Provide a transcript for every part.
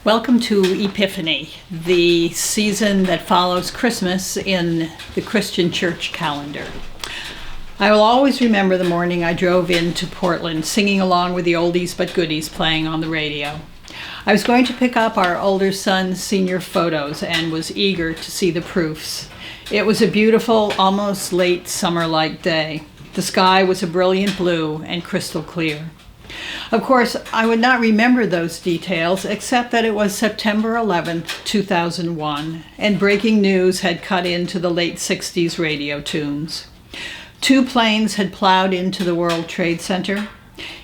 Welcome to Epiphany, the season that follows Christmas in the Christian church calendar. I will always remember the morning I drove into Portland singing along with the oldies but goodies playing on the radio. I was going to pick up our older son's senior photos and was eager to see the proofs. It was a beautiful, almost late summer-like day. The sky was a brilliant blue and crystal clear. Of course, I would not remember those details except that it was September 11th, 2001, and breaking news had cut into the late 60s radio tunes. 2 planes had plowed into the World Trade Center.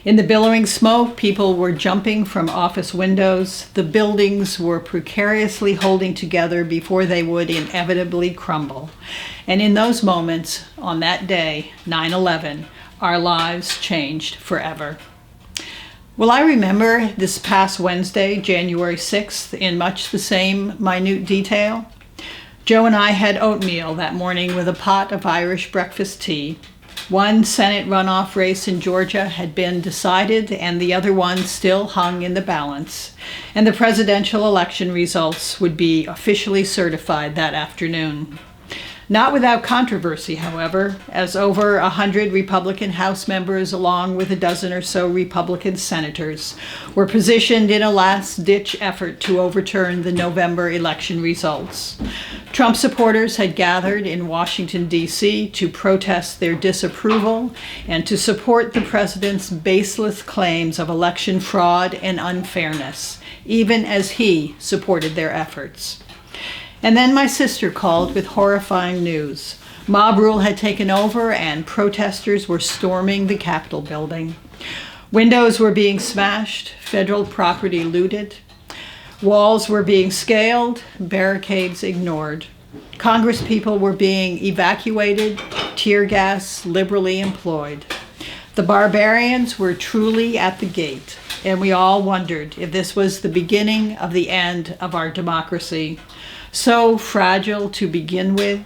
In the billowing smoke, people were jumping from office windows. The buildings were precariously holding together before they would inevitably crumble. And in those moments, on that day, 9/11, our lives changed forever. Will I remember this past Wednesday, January 6th, in much the same minute detail? Joe and I had oatmeal that morning with a pot of Irish breakfast tea. One Senate runoff race in Georgia had been decided and the other one still hung in the balance, and the presidential election results would be officially certified that afternoon. Not without controversy, however, as over 100 Republican House members, along with a dozen or so Republican senators, were positioned in a last-ditch effort to overturn the November election results. Trump supporters had gathered in Washington, D.C. to protest their disapproval and to support the president's baseless claims of election fraud and unfairness, even as he supported their efforts. And then my sister called with horrifying news. Mob rule had taken over and protesters were storming the Capitol building. Windows were being smashed, federal property looted, walls were being scaled, barricades ignored. Congresspeople were being evacuated, tear gas liberally employed. The barbarians were truly at the gate, and we all wondered if this was the beginning of the end of our democracy. So fragile to begin with,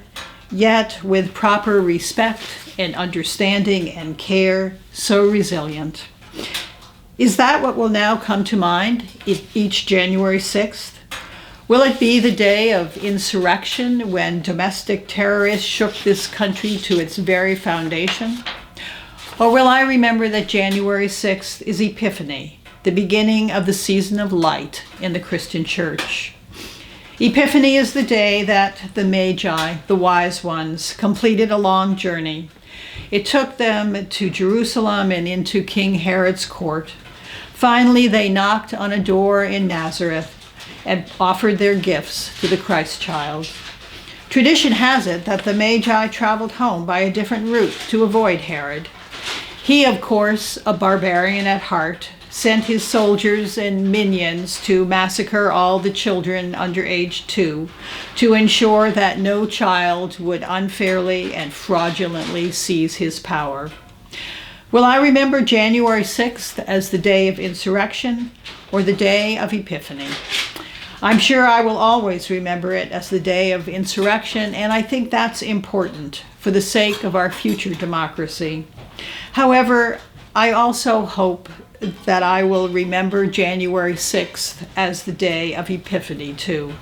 yet with proper respect and understanding and care, so resilient. Is that what will now come to mind each January 6th? Will it be the day of insurrection when domestic terrorists shook this country to its very foundation? Or will I remember that January 6th is Epiphany, the beginning of the season of light in the Christian church? Epiphany is the day that the magi, the wise ones, completed a long journey. It took them to Jerusalem and into King Herod's court. Finally, they knocked on a door in Nazareth and offered their gifts to the Christ child. Tradition has it that the magi traveled home by a different route to avoid Herod. He, of course, a barbarian at heart, sent his soldiers and minions to massacre all the children under age 2 to ensure that no child would unfairly and fraudulently seize his power. Will I remember January 6th as the day of insurrection or the day of Epiphany? I'm sure I will always remember it as the day of insurrection, and I think that's important for the sake of our future democracy. However, I also hope that I will remember January 6th as the day of Epiphany too.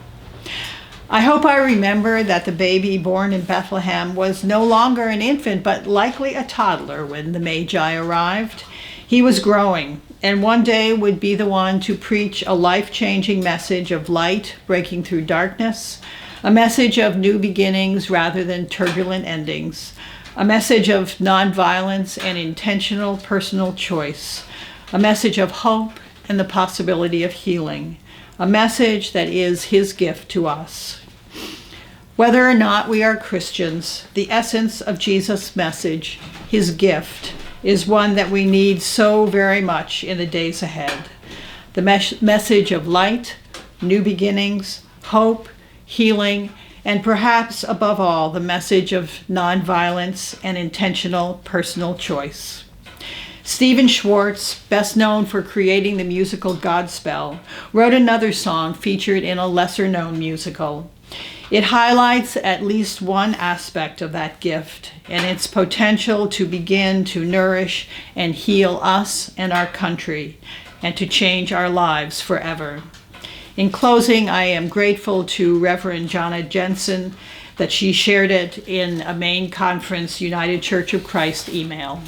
I hope I remember that the baby born in Bethlehem was no longer an infant, but likely a toddler when the Magi arrived. He was growing, and one day would be the one to preach a life-changing message of light breaking through darkness, a message of new beginnings rather than turbulent endings, a message of nonviolence and intentional personal choice, a message of hope and the possibility of healing, a message that is his gift to us. Whether or not we are Christians, the essence of Jesus' message, his gift, is one that we need so very much in the days ahead. The message of light, new beginnings, hope, healing, and perhaps above all, the message of nonviolence and intentional personal choice. Stephen Schwartz, best known for creating the musical Godspell, wrote another song featured in a lesser-known musical. It highlights at least one aspect of that gift and its potential to begin to nourish and heal us and our country, and to change our lives forever. In closing, I am grateful to Reverend Jonna Jensen that she shared it in a main conference United Church of Christ email.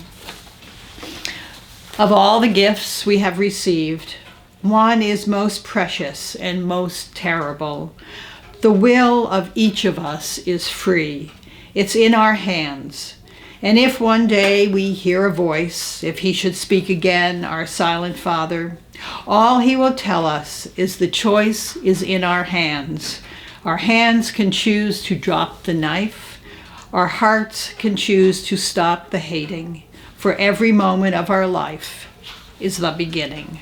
Of all the gifts we have received, one is most precious and most terrible. The will of each of us is free. It's in our hands. And if one day we hear a voice, if he should speak again, our silent Father, all he will tell us is the choice is in our hands. Our hands can choose to drop the knife. Our hearts can choose to stop the hating. For every moment of our life is the beginning.